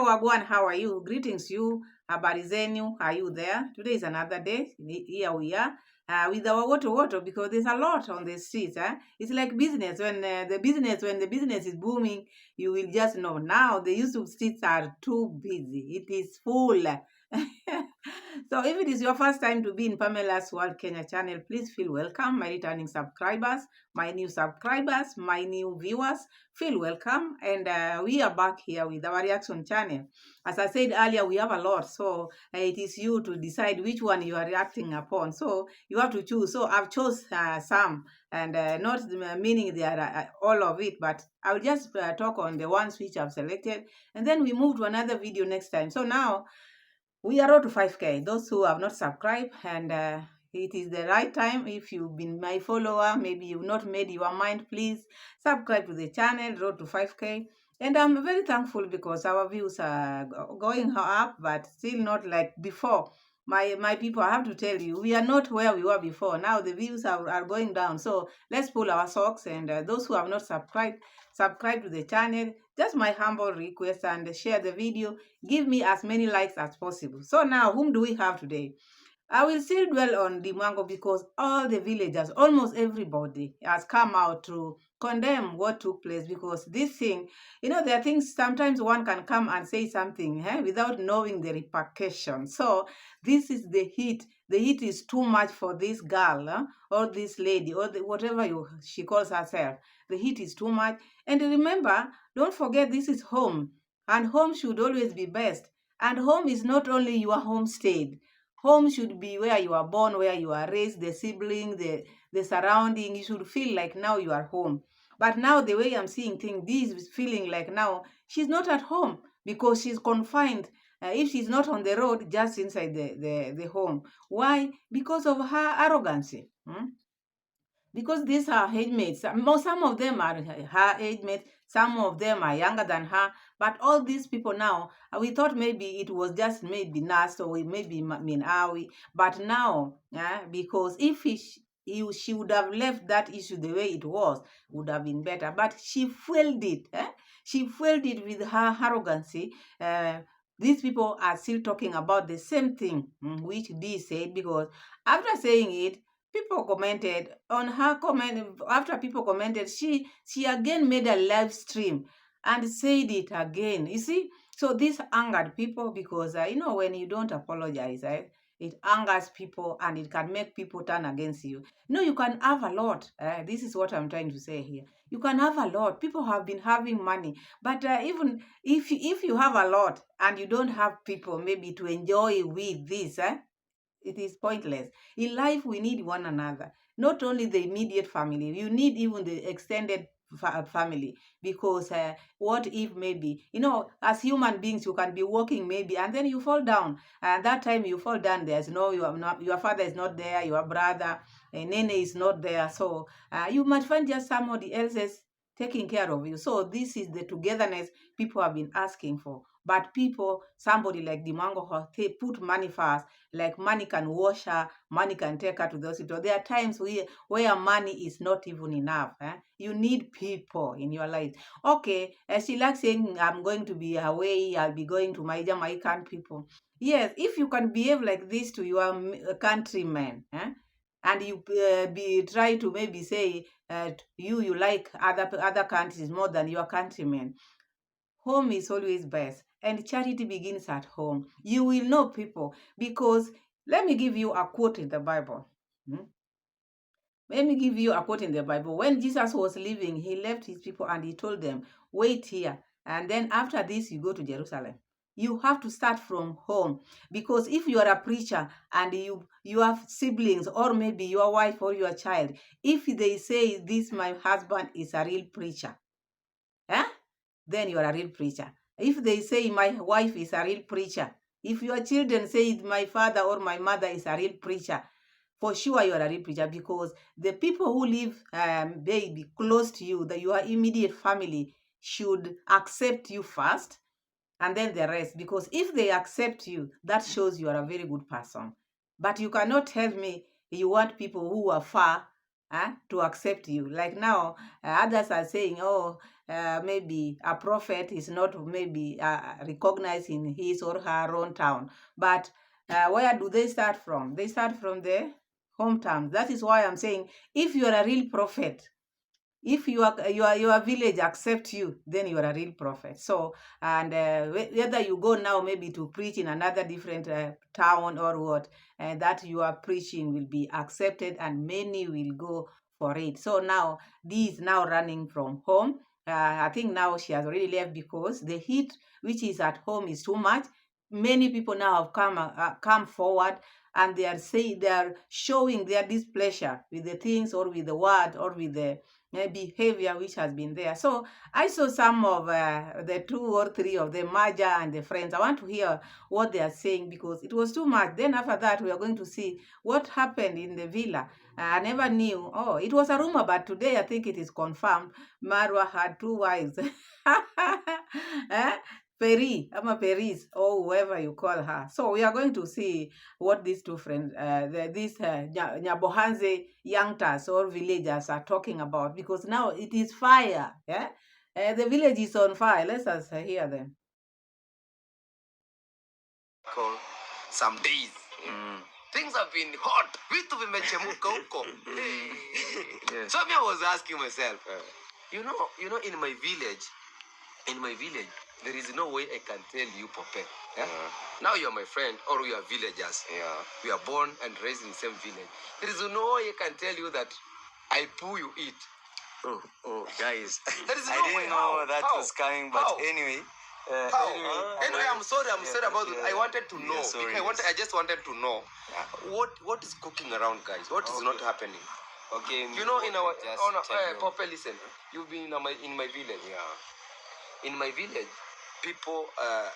Wagwan, how are you? Greetings you. Habari zenu, are you there? Today is another day. Here we are. With our water because there's a lot on the streets. It's like business. When the business is booming, you will just know. Now the use of streets are too busy. It is full. So if it is your first time to be in Pamela's World Kenya channel, please feel welcome. My returning subscribers, my new subscribers, my new viewers, feel welcome. And we are back here with our reaction channel. As I said earlier, we have a lot. So it is you to decide which one you are reacting upon. So you have to choose. So I've chose some, and not meaning they are all of it, but I will just talk on the ones which I've selected. And then we move to another video next time. So now, we are road to 5K. Those who have not subscribed, and it is the right time. If you've been my follower, maybe you've not made your mind, please subscribe to the channel, road to 5K. And I'm very thankful because our views are going up, but still not like before. My people, I have to tell you, we are not where we were before. Now the views are going down. So let's pull our socks. And those who have not subscribed, subscribe to the channel. Just my humble request, and share the video. Give me as many likes as possible. So now, whom do we have today? I will still dwell on Dee Mwango because all the villagers, almost everybody, has come out to condemn what took place, because this thing, there are things sometimes one can come and say something without knowing the repercussions. So this is the heat. The heat is too much for this girl or this lady or whatever she calls herself. The heat is too much. And remember, don't forget, this is home. And home should always be best. And home is not only your homestead. Home should be where you are born, where you are raised, the siblings, the surrounding. You should feel like now you are home. But now the way I'm seeing things, this is feeling like now she's not at home because she's confined. If she's not on the road, just inside the home. Why? Because of her arrogancy. Because these are age mates. Some of them are her age mates, some of them are younger than her. But all these people now, we thought maybe it was just maybe Nas or maybe Minawi. But now, because if she would have left that issue the way it was, would have been better. But she failed it. She failed it with her arrogancy. These people are still talking about the same thing which Dee said, because after saying it, people commented on her comment. After people commented, she again made a live stream and said it again. You see, so this angered people because when you don't apologize, it angers people and it can make people turn against you. You can have a lot. This is what I'm trying to say here. You can have a lot. People have been having money, but even if you have a lot and you don't have people maybe to enjoy with this, it is pointless. In life, we need one another. Not only the immediate family, you need even the extended family, because what if maybe, as human beings, you can be walking maybe and then you fall down, and that time you fall down, there's your father is not there, your brother, Nene is not there, so you might find just somebody else's taking care of you. So this is the togetherness people have been asking for. But people, somebody like Dee Mwango, they put money first. Like money can wash her, money can take her to the hospital. There are times where money is not even enough. You need people in your life. Okay, she likes saying, I'm going to be away, I'll be going to my Jamaican people. Yes, if you can behave like this to your countrymen, and you try to maybe say you like other countries more than your countrymen, home is always best, and charity begins at home. You will know people, because let me give you a quote in the Bible. Let me give you a quote in the Bible. When Jesus was leaving, he left his people and he told them, wait here, and then after this you go to Jerusalem. You have to start from home, because if you are a preacher and you have siblings, or maybe your wife or your child, if they say this my husband is a real preacher, then you are a real preacher. If they say my wife is a real preacher, if your children say my father or my mother is a real preacher, for sure you are a real preacher, because the people who live maybe close to you, your immediate family, should accept you first, and then the rest. Because if they accept you, that shows you are a very good person. But you cannot tell me you want people who are far to accept you. Like now, others are saying, oh, maybe a prophet is not maybe recognized in his or her own town. But where do they start from? They start from their hometown. That is why I'm saying, if you are a real prophet, if your village accept you, then you are a real prophet. So, and whether you go now maybe to preach in another different town or what, that you are preaching will be accepted and many will go for it. So now Dee is now running from home. I think now she has already left because the heat which is at home is too much. Many people now have come forward, and they are saying, they are showing their displeasure with the things or with the word or with the behavior which has been there. So I saw some of the 2 or 3 of them, Maja and the friends. I want to hear what they are saying because it was too much. Then after that, we are going to see what happened in the villa. I never knew. Oh, it was a rumor, but today I think it is confirmed. Marwa had 2 wives. eh? Peri, Ama Peris, or whoever you call her. So we are going to see what these 2 friends, these Nyabohanze youngsters or villagers are talking about, because now it is fire. Yeah, the village is on fire. Let us hear them. Some days. Things have been hot. Vitu vimechemuka huko. Yes. So me, I was asking myself, you know, in my village, there is no way I can tell you, Pope. Yeah? Now you are my friend, or we are villagers. Yeah. We are born and raised in the same village. There is no way I can tell you that I poo you eat. Oh, guys. There is no I didn't way. Know that was coming, but anyway. Anyway, I'm sorry about it. I wanted to know. I just wanted to know what is cooking around, guys. What is not happening? Okay. You know, in our Pope, listen. You've been in my village. Yeah. In my village, people are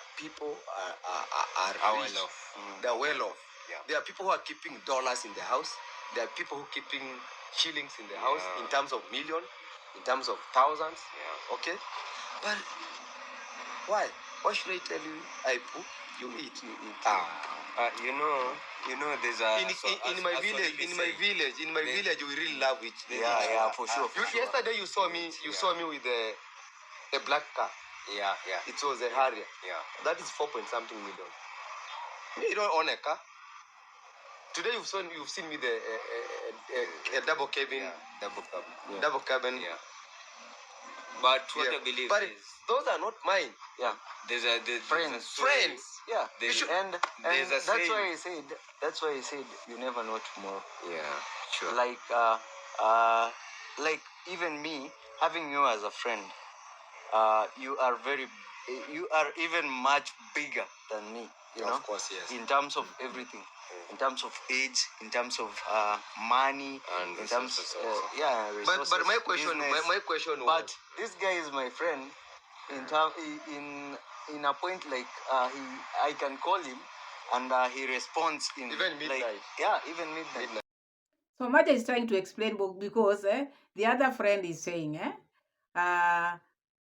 well off. They are well off. Yeah. There are people who are keeping dollars in the house. There are people who are keeping shillings in the house in terms of million, in terms of thousands. Yeah. Okay. But why? Why should I tell you I poo? You eat. You know, there's a in my village, we really love it. Yeah, for sure. Yesterday you saw me with a black car. Yeah. It was a Harrier. Yeah. That is 4.something million. You don't own a car. Today you've seen me a double cabin. Yeah. Double cabin. Yeah. But what I believe is those are not mine. Yeah. There's friends. Yeah. That's why I said you never know tomorrow. Yeah. Sure. Like even me having you as a friend, you are even much bigger than me. You know? Of course, yes. In terms of everything. In terms of age, in terms of money, and in terms resources. But my question was. But this guy is my friend. In a point like I can call him, and he responds in even midnight. Even midnight. So Maja is trying to explain because the other friend is saying,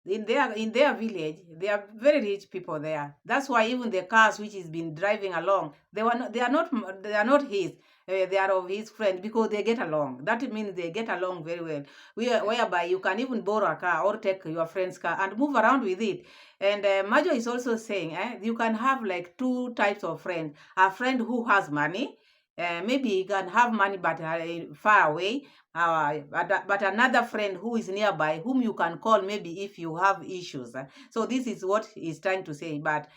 in their village, they are very rich people there. That's why even the cars which he's been driving along, they are not his. They are of his friend, because they get along. That means they get along very well. Whereby you can even borrow a car or take your friend's car and move around with it. And Majo is also saying, you can have like 2 types of friends. A friend who has money. Maybe he can have money but far away. But another friend who is nearby, whom you can call maybe if you have issues. So this is what he's trying to say. But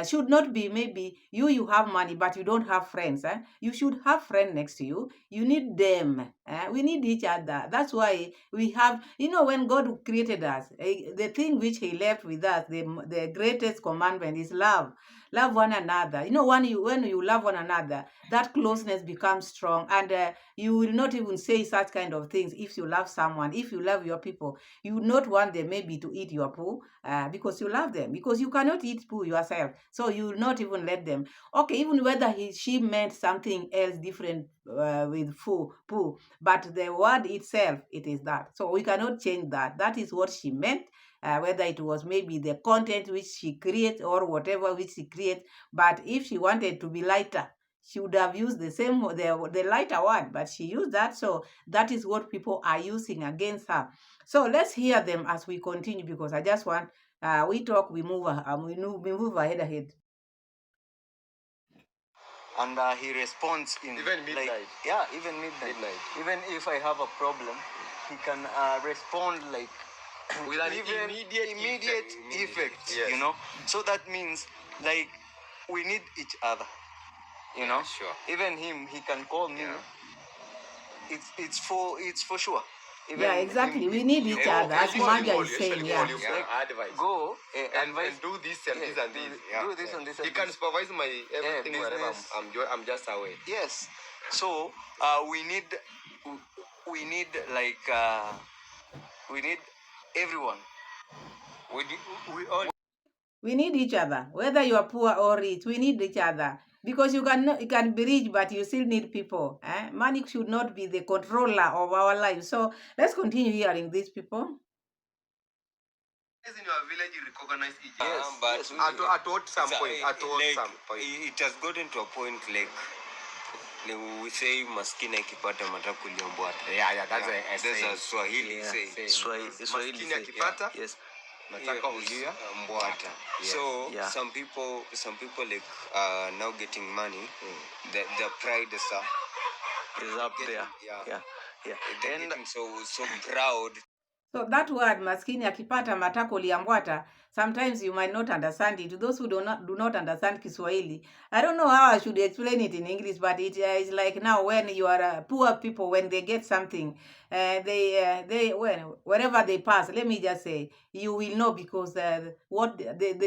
should not be maybe you have money but you don't have friends. You should have friends next to you. You need them. We need each other. That's why we have, when God created us, the thing which he left with us, the greatest commandment is love. Love one another. When you love one another, that closeness becomes strong, and you will not even say such kind of things. If you love someone, if you love your people, you would not want them maybe to eat your poo, because you love them, because you cannot eat poo yourself, so you will not even let them. Okay, even whether she meant something else different with poo, but the word itself, it is that. So we cannot change that. That is what she meant. Whether it was maybe the content which she creates or whatever which she creates, but if she wanted to be lighter, she would have used the lighter word, but she used that. So that is what people are using against her. So let's hear them as we continue, because I just want we talk, we move ahead. And he responds in even midnight. Even midnight. Even if I have a problem, he can respond like with an immediate effect. Yes. So that means like we need each other. Sure. Even him, he can call me. It's for sure. Even exactly. We need each other, as Maja is saying. Advice. Go and do this and this and this. Do this and this. He can supervise my everything wherever I'm just away. Yes. So we need like we need everyone. We need each other, whether you are poor or rich. We need each other, because you can be rich, but you still need people. Money should not be the controller of our lives. So let's continue hearing these people. In your village, you recognize each other. Yes, but at what some point, it has gotten to a point like we say maskini akipata matako liambwata. That's a Swahili say. Swahili akipata, yes, matako ulia mbwata. So some people like now getting money. Their pride is up there. Yeah. They're getting so proud. So that word maskini akipata matako liambwata, sometimes you might not understand it. To those who do not understand Kiswahili, I don't know how I should explain it in English, but it is like now when you are poor people, when they get something, wherever they pass, let me just say, you will know, because the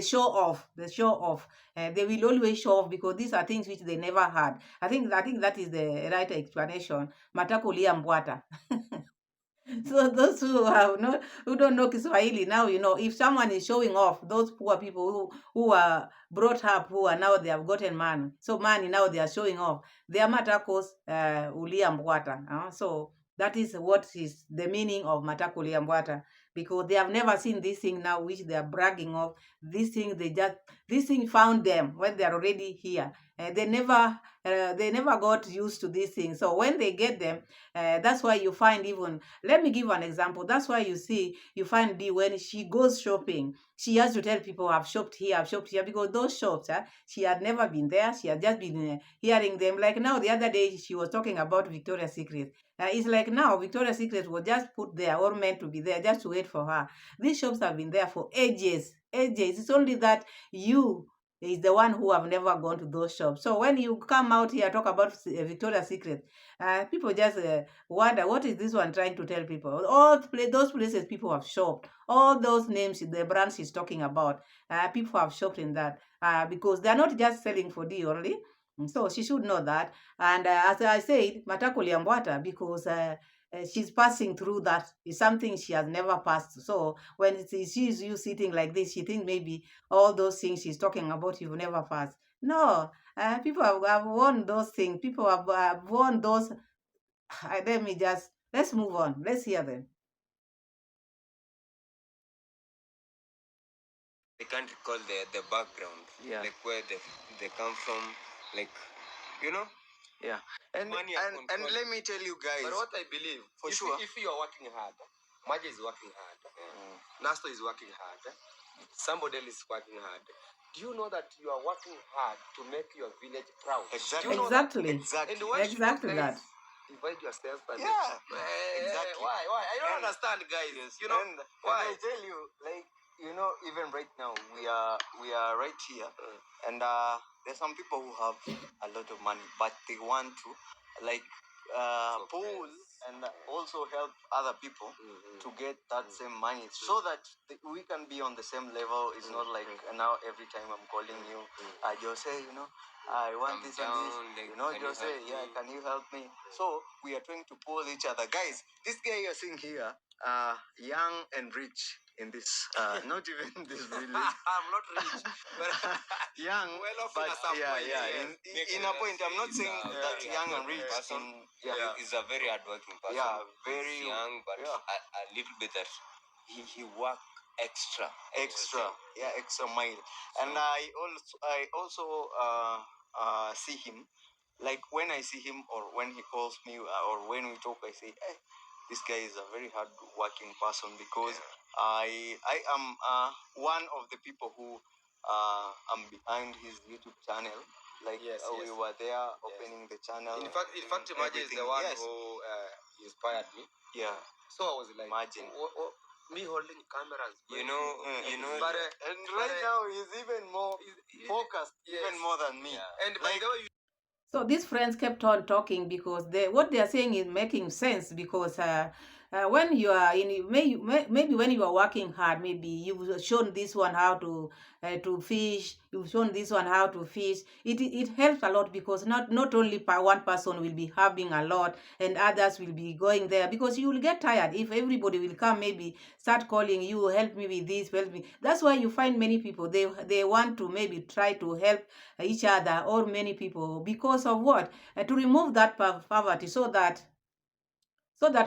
show off, they will always show off, because these are things which they never had. I think that is the right explanation. Matako liambwata. So those who don't know Kiswahili now, if someone is showing off, those poor people who are brought up, who are now they have gotten money, so money now they are showing off. They are matakos ulia mbwata. So that is what is the meaning of matako ulia mbwata, because they have never seen this thing now which they are bragging of. This thing found them when they are already here. They never got used to these things. So when they get them, that's why you find, even, let me give an example. That's why you find Dee, when she goes shopping, she has to tell people, I've shopped here, because those shops, she had never been there. She had just been hearing them. Like now, the other day, she was talking about Victoria's Secret. It's like now, Victoria's Secret was just put there, or meant to be there, just to wait for her. These shops have been there for ages. It's only that you is the one who have never gone to those shops. So when you come out here, talk about Victoria's Secret, people just wonder, what is this one trying to tell people? All those places people have shopped, all those names, the brands she's talking about, people have shopped in that, because they're not just selling for Dee only. So she should know that. And as I said, matako liambwata, because she's passing through that. Is something she has never passed. So when she sees you sitting like this, she thinks maybe all those things she's talking about you've never passed. No, people have won those things. People have won those. Let's move on. Let's hear them. They can't recall the background, like where they come from, like, Yeah. And let me tell you guys. But what I believe, for sure, if you are working hard, Maja is working hard, Nasto is working hard, somebody else is working hard. Do you know that you are working hard to make your village proud? Exactly. Do you know exactly. That? Exactly. And why exactly should you that. Divide yourself. And exactly. Why? I don't understand, guys. Yes. Why? I tell you, like, even right now we are right here, and there's some people who have a lot of money, but they want to like pull and also help other people to get that same money, so that we can be on the same level. It's not like now every time I'm calling you, Jose, I want this and this. Jose, can you help me? So we are trying to pull each other. Guys, this guy you're seeing here, young and rich in this, not even this village. I'm not rich, but young. Well off, but in a point, I'm not saying that young and rich person is a very hardworking person. Yeah, very young, but a little bit that he work extra mile. And I also see him Like when I see him or when he calls me or when we talk, I say, hey, this guy is a very hard working person because I am one of the people who am behind his YouTube channel. Like we were there opening the channel. In fact, Imagine is the one who inspired me. Yeah. So I was like, imagine me holding cameras. But and right now he's even more focused, even more than me. Yeah. And by the way, So these friends kept on talking because what they are saying is making sense because when you are maybe when you are working hard, maybe you've shown this one how to fish, you've shown this one how to fish. It helps a lot because not only one person will be having a lot and others will be going there because you will get tired if everybody will come maybe start calling you, help me with this, help me. That's why you find many people they want to maybe try to help each other or many people because of what? To remove that poverty so that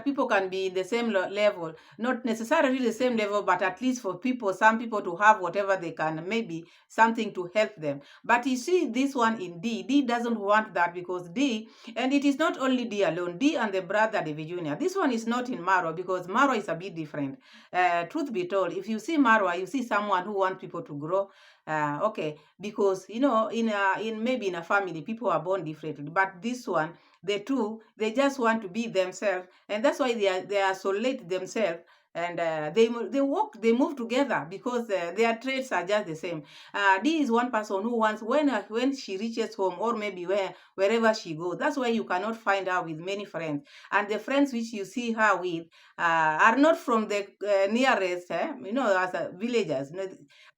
people can be in the same level, not necessarily the same level, but at least for people, some people to have whatever they can, maybe something to help them. But you see this one in D doesn't want that because D, and it is not only D alone, D and the brother David Jr. This one is not in Marwa because Marwa is a bit different. Truth be told, if you see Marwa, you see someone who wants people to grow. Okay, because in maybe in a family, people are born differently, but this one, the two, they just want to be themselves, and that's why they isolate themselves, and they move together because their traits are just the same. D is one person who wants when she reaches home or maybe wherever she goes. That's why you cannot find her with many friends, and the friends which you see her with are not from the nearest, as villagers.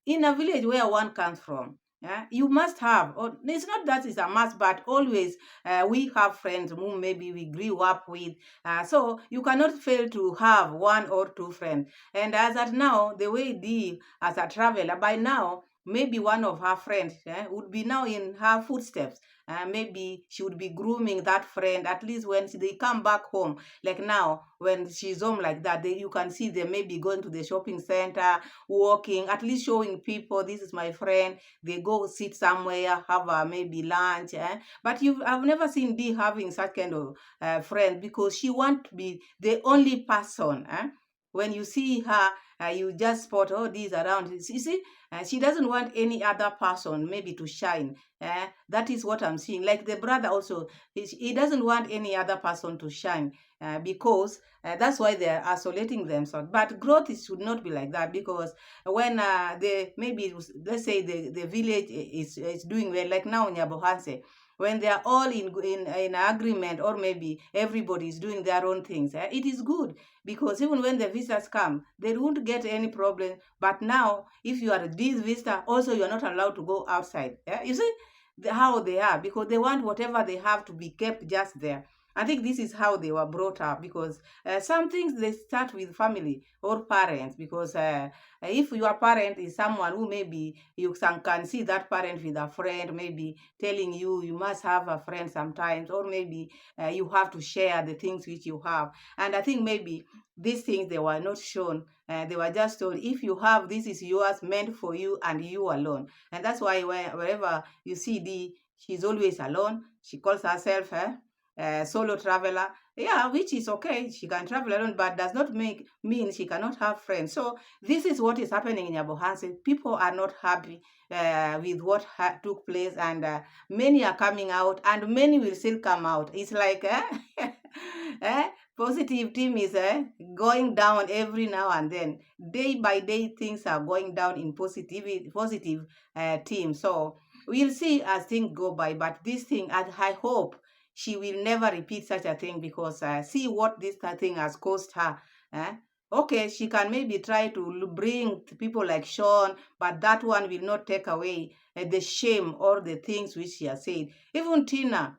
In a village where one comes from. Yeah, you must have, or it's not that it's a must, but always we have friends who maybe we grew up with. So you cannot fail to have one or two friends. And as at now, the way Dee, as a traveler, by now, maybe one of her friends would be now in her footsteps. Maybe she would be grooming that friend, at least when they come back home. Like now, when she's home like that, you can see them maybe going to the shopping center, walking, at least showing people, this is my friend. They go sit somewhere, have maybe lunch. But I've never seen Dee having such kind of friend because she want to be the only person. When you see her, you just spot, oh, these around. You see, she doesn't want any other person maybe to shine. That is what I'm seeing. Like the brother also, he doesn't want any other person to shine because that's why they're isolating themselves. But growth should not be like that because when maybe let's say the village is doing well, like now in Yabohanse, when they are all in agreement or maybe everybody is doing their own things, it is good because even when the visitors come, they won't get any problem. But now, if you are this visitor, also you are not allowed to go outside. You see how they are because they want whatever they have to be kept just there. I think this is how they were brought up because some things they start with family or parents because if your parent is someone who maybe you can see that parent with a friend maybe telling you must have a friend sometimes or maybe you have to share the things which you have, and I think maybe these things they were not shown. They were just told if you have this is yours, meant for you and you alone, and that's why wherever you see she's always alone. She calls herself solo traveler. Yeah, which is okay. She can travel alone, but does not mean she cannot have friends. So this is what is happening in Yabohanse. People are not happy with what took place, and many are coming out, and many will still come out. It's like positive team is going down every now and then. Day by day, things are going down in positive team. So we'll see as things go by. But this thing, I hope she will never repeat such a thing because see what this thing has cost her. Okay, she can maybe try to bring people like Sean, but that one will not take away the shame or the things which she has said. Even Tina,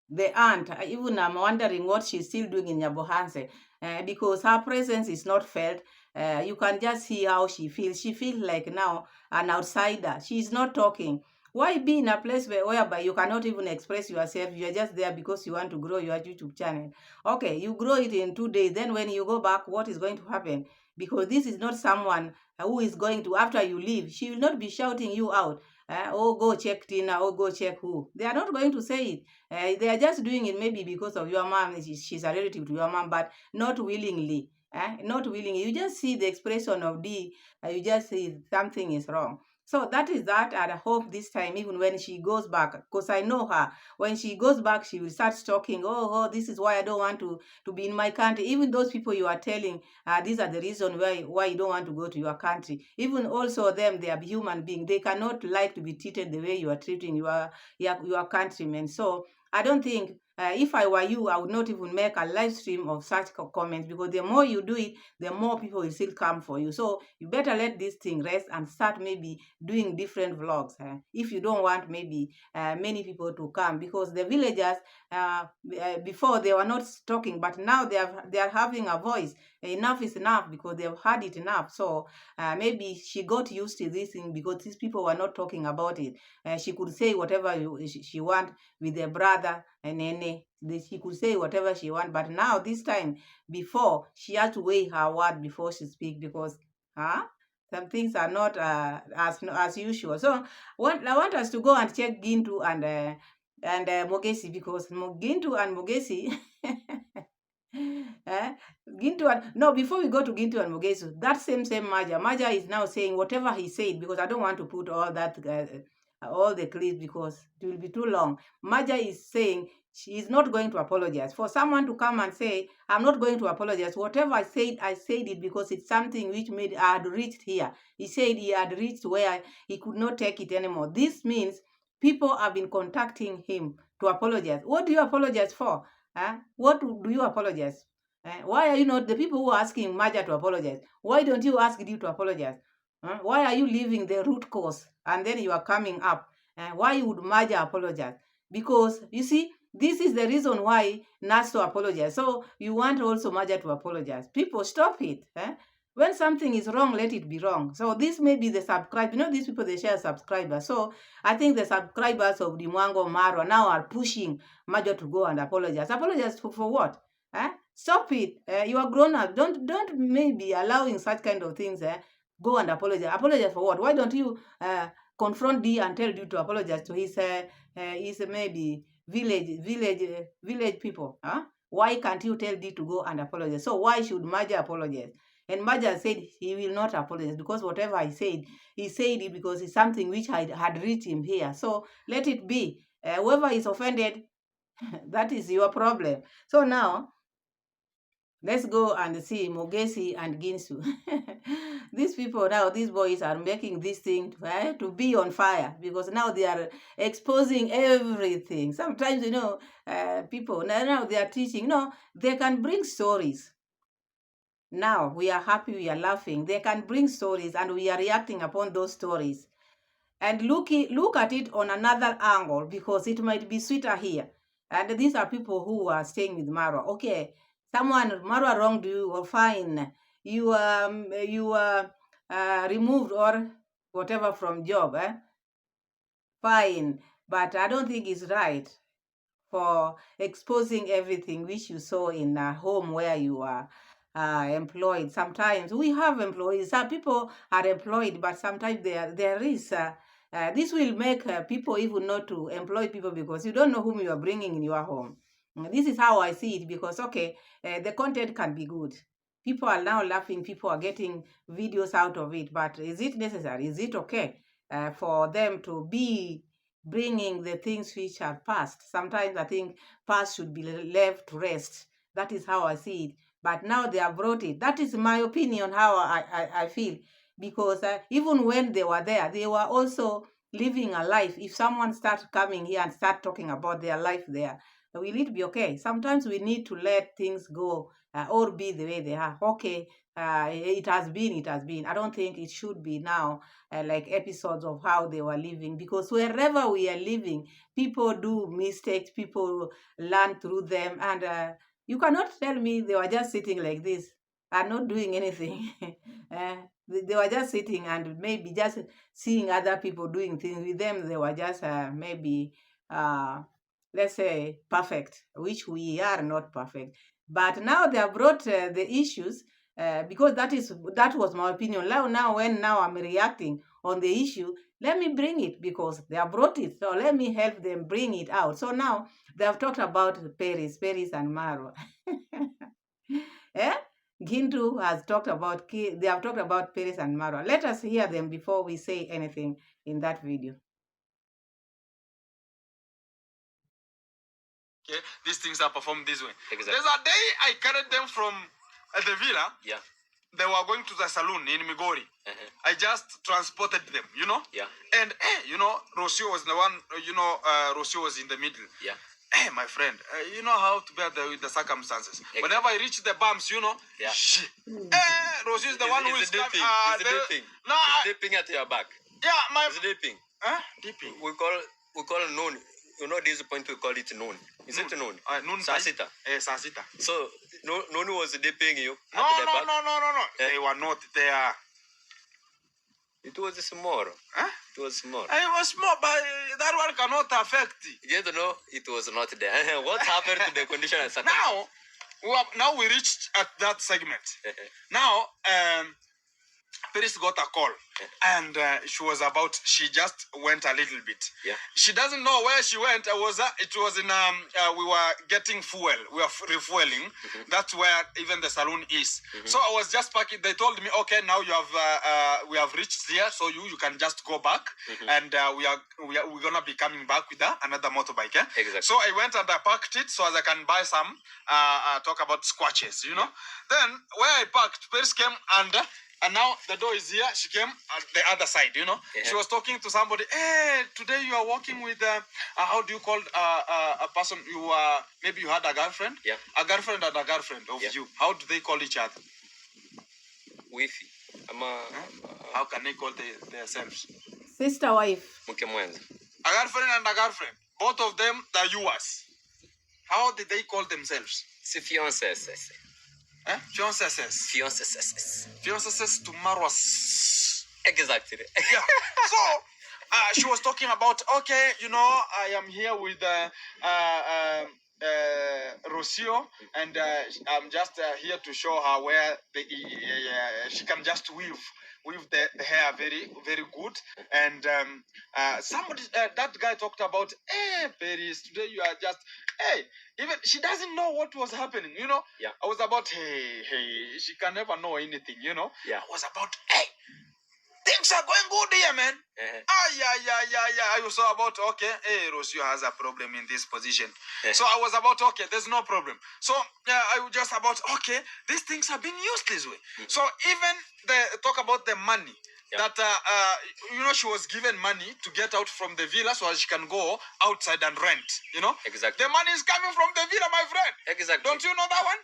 the aunt, even I'm wondering what she's still doing in Yabohanse because her presence is not felt. You can just see how she feels. She feels like now an outsider. She's not talking. Why be in a place whereby you cannot even express yourself? You are just there because you want to grow your YouTube channel. Okay, you grow it in 2 days. Then when you go back, what is going to happen? Because this is not someone who is going to, after you leave, she will not be shouting you out. oh, go check Tina, oh, go check who. They are not going to say it. They are just doing it maybe because of your mom. She's a relative to your mom, but not willingly. Not willingly. You just see the expression of Dee. You just see something is wrong. So that is that, and I hope this time, even when she goes back, because I know her, when she goes back, she will start talking, oh, this is why I don't want to be in my country. Even those people you are telling, these are the reason why you don't want to go to your country. Even also them, they are human beings. They cannot like to be treated the way you are treating your countrymen. So I don't think, if I were you, I would not even make a live stream of such comments, because the more you do it, the more people will still come for you. So you better let this thing rest and start maybe doing different vlogs, if you don't want maybe many people to come, because the villagers, before they were not talking, but now they are having a voice. Enough is enough, because they've had it enough. So maybe she got used to this thing, because these people were not talking about it. She could say whatever she want with her brother and Nene. She could say whatever she want, but now this time, before, she had to weigh her word before she speak, because some things are not as usual. So I want us to go and check Gintu and Mogesi, because Gintu and Mogesi Gintu and, no, before we go to Gintu and Mugesu, that same Maja is now saying whatever he said, because I don't want to put all that all the clips, because it will be too long. Maja is saying she is not going to apologize. For someone to come and say, I'm not going to apologize, whatever I said it because it's something which made I had reached here. He said he had reached where he could not take it anymore. This means people have been contacting him to apologize. What do you apologize for? What do you apologize? Why are you not the people who are asking Maja to apologize? Why don't you ask you to apologize? Why are you leaving the root cause and then you are coming up? Why would Maja apologize? Because you see, this is the reason why Nas to apologize. So you want also Maja to apologize. People, stop it. When something is wrong, let it be wrong. So this may be the subscribe. You know, these people, they share subscribers. So I think the subscribers of Dee Mwango Marwa now are pushing Maja to go and apologize. Apologize for what? Stop it. You are grown up. Don't maybe allowing such kind of things. Go and apologize. Apologize for what? Why don't you confront Dee and tell Dee to apologize to his maybe village people? Why can't you tell Dee to go and apologize? So why should Maja apologize? And Maja said he will not apologize, because whatever he said it because it's something which had reached him here. So let it be. Whoever is offended, that is your problem. So now, let's go and see Mogesi and Ginsu. These people now, these boys are making this thing to be on fire, because now they are exposing everything. Sometimes, people, now they are teaching, they can bring stories. Now we are happy, we are laughing. They can bring stories and we are reacting upon those stories. And look at it on another angle, because it might be sweeter here. And these are people who are staying with Marwa. Okay, Marwa wronged you, or fine, you removed or whatever from job, fine. But I don't think it's right for exposing everything which you saw in a home where you are employed. Sometimes we have employees. Some people are employed, but sometimes there is this will make people even not to employ people, because you don't know whom you are bringing in your home. This is how I see it, because the content can be good. People are now laughing. People are getting videos out of it. But is it necessary? Is it okay for them to be bringing the things which are past? Sometimes I think past should be left to rest. That is how I see it. But now they have brought it. That is my opinion, how I feel. Because even when they were there, they were also living a life. If someone starts coming here and start talking about their life there, will it be okay? Sometimes we need to let things go or be the way they are. Okay, it has been. I don't think it should be now like episodes of how they were living, because wherever we are living, people do mistakes, people learn through them, and you cannot tell me they were just sitting like this and not doing anything. They were just sitting and maybe just seeing other people doing things with them. They were just maybe, let's say, perfect, which we are not perfect. But now they have brought the issues, because that was my opinion. Now when I'm reacting on the issue, let me bring it because they have brought it. So let me help them bring it out. So now they have talked about Paris and Marwa. eh? Gintu has talked about, they have talked about Paris and Marwa. Let us hear them before we say anything in that video. Okay, these things are performed this way. Exactly. There's a day I carried them from the villa. Yeah. They were going to the saloon in Migori. I just transported them, you know? Yeah. And, you know, Rocio was the one, you know, Rocio was in the middle. Yeah. Hey, my friend, you know how to bear the circumstances. Exactly. Whenever I reach the bumps, you know, yeah. Rocio is the one who is dipping. It's dipping. No, it's dipping at your back. Yeah, my... It's dipping. Huh? Dipping. We call noon. You know, this point we call it noon. Is it noon? Noon. Sansita. Sansita. So, noon was dipping you. No. They were not there. It was small. Huh? It was small. It was small, but that one cannot affect it. You don't know, it was not there. What happened to the condition? Now we reached at that segment. Now, Paris got a call, and she just went a little bit. Yeah. She doesn't know where she went. It was in, we were getting fuel. We were refueling. That's where even the saloon is. So I was just parking. They told me, okay, now we have reached here, so you can just go back, and we're gonna be coming back with another motorbike. Exactly. So I went and I parked it so as I can buy some, talk about squatches, you know. Then where I parked, Paris came and now the door is here. She came at the other side, you know. Yeah. She was talking to somebody. Hey, today you are working with, how do you call a person? Maybe you had a girlfriend? Yeah. A girlfriend and a girlfriend of you. How do they call each other? Wifi. How can they call themselves? Sister wife. A girlfriend and a girlfriend. Both of them, they're yours. How did they call themselves? C'est fiancés. Fiancés to Marwas. Exactly. Yeah. So she was talking about, okay, you know, I am here with Rocio, and I'm just here to show her where she can just weave the hair very, very good. And somebody, that guy talked about, hey, Paris, today you are just, hey, even she doesn't know what was happening, you know. Yeah. I was about, hey, she can never know anything, you know. Yeah. I was about, hey, things are going good here, man. Yeah. I was so about, okay, hey, Rocio has a problem in this position. So I was about, okay, there's no problem. So I was just about, okay, these things are being used this way. So even talk about the money. Yeah. That, you know, she was given money to get out from the villa so she can go outside and rent, you know? Exactly. The money is coming from the villa, my friend. Exactly. Don't you know that one?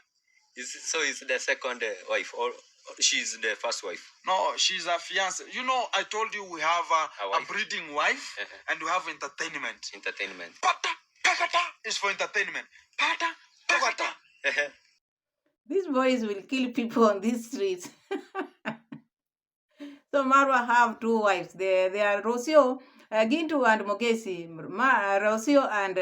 So is the second wife, or she's the first wife? No, she's a fiancé. You know, I told you we have a breeding wife, and we have entertainment. Pata, pakata is for entertainment. Pata, pakata. These boys will kill people on these streets. So Marwa have two wives. They are Rocio, Gintu and Mogesi. Rocio and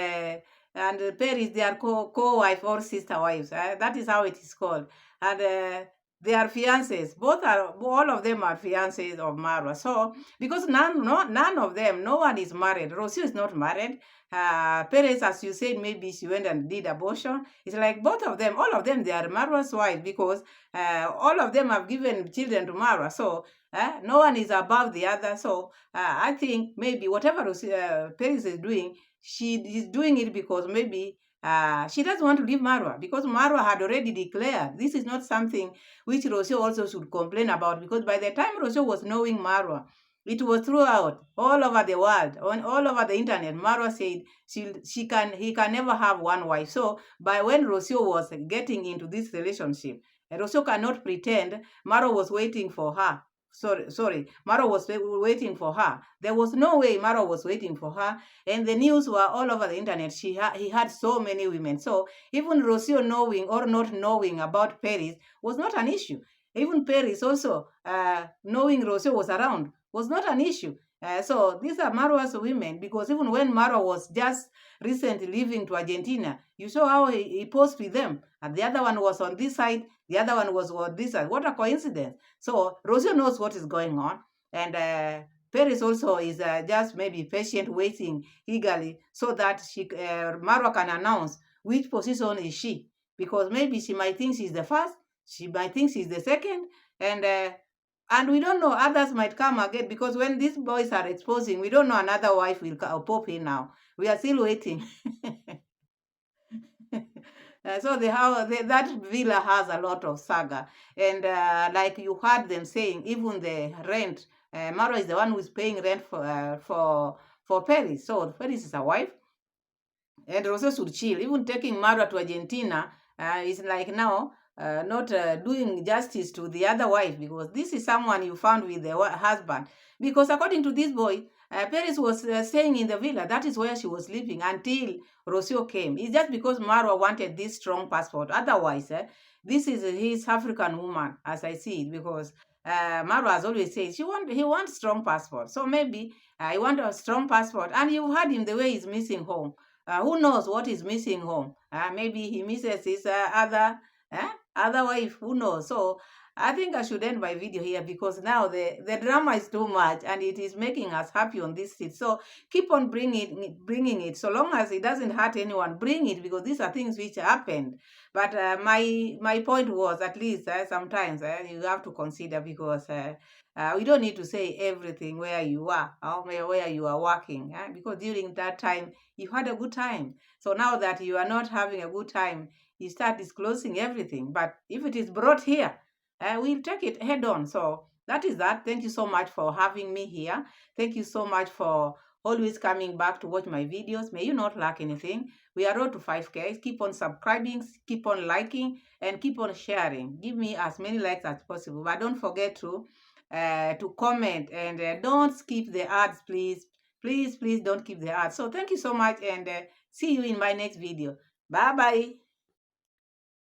Paris, they are co-wife or sister wives. That is how it is called. And they are fiancés. All of them are fiancés of Marwa. So because none of them, no one is married. Rocio is not married. Perez, as you said, maybe she went and did abortion. It's like both of them, all of them, they are Marwa's wife because all of them have given children to Marwa. So no one is above the other. So I think maybe whatever Perez is doing, she is doing it because maybe she doesn't want to leave Marwa, because Marwa had already declared this is not something which Rocio also should complain about, because by the time Rocio was knowing Marwa, it was throughout all over the world, all over the internet. Marwa said he can never have one wife. So by when Rocio was getting into this relationship, Rocio cannot pretend Marwa was waiting for her. Sorry, Maro was waiting for her. There was no way Maro was waiting for her. And the news were all over the internet. He had so many women. So even Rocio knowing or not knowing about Paris was not an issue. Even Paris also knowing Rocio was around was not an issue. So these are Marwa's women, because even when Marwa was just recently leaving to Argentina, you saw how he posed with them. And the other one was on this side, the other one was on this side. What a coincidence. So Rocio knows what is going on. And Paris also is just maybe patient, waiting eagerly so that Marwa can announce which position is she, because maybe she might think she's the first, she might think she's the second, and we don't know, others might come again, because when these boys are exposing, we don't know another wife will pop in now. We are still waiting. So that villa has a lot of saga, and like you heard them saying, even the rent, Maro is the one who is paying rent for Paris. So Paris is a wife, and also should chill. Even taking Mara to Argentina is like now not doing justice to the other wife, because this is someone you found with the husband. Because according to this boy, Paris was staying in the villa. That is where she was living until Rocio came. It's just because Marwa wanted this strong passport. Otherwise, this is his African woman, as I see it, because Marwa has always said he wants strong passport. So maybe I want a strong passport. And you heard him the way he's missing home. Who knows what is missing home? Maybe he misses his other wife. Who knows? So I think I should end my video here, because now the drama is too much and it is making us happy on this seat. So keep on bringing it. So long as it doesn't hurt anyone, bring it, because these are things which happened. But my point was, at least sometimes you have to consider, because we don't need to say everything where you are or where you are working, because during that time you had a good time. So now that you are not having a good time, you start disclosing everything. But if it is brought here, we'll take it head on. So that is that. Thank you so much for having me here. Thank you so much for always coming back to watch my videos. May you not lack anything. We are road to 5K. Keep on subscribing, keep on liking, and keep on sharing. Give me as many likes as possible. But don't forget to comment, and don't skip the ads, please. Please don't keep the ads. So thank you so much, and see you in my next video. Bye bye.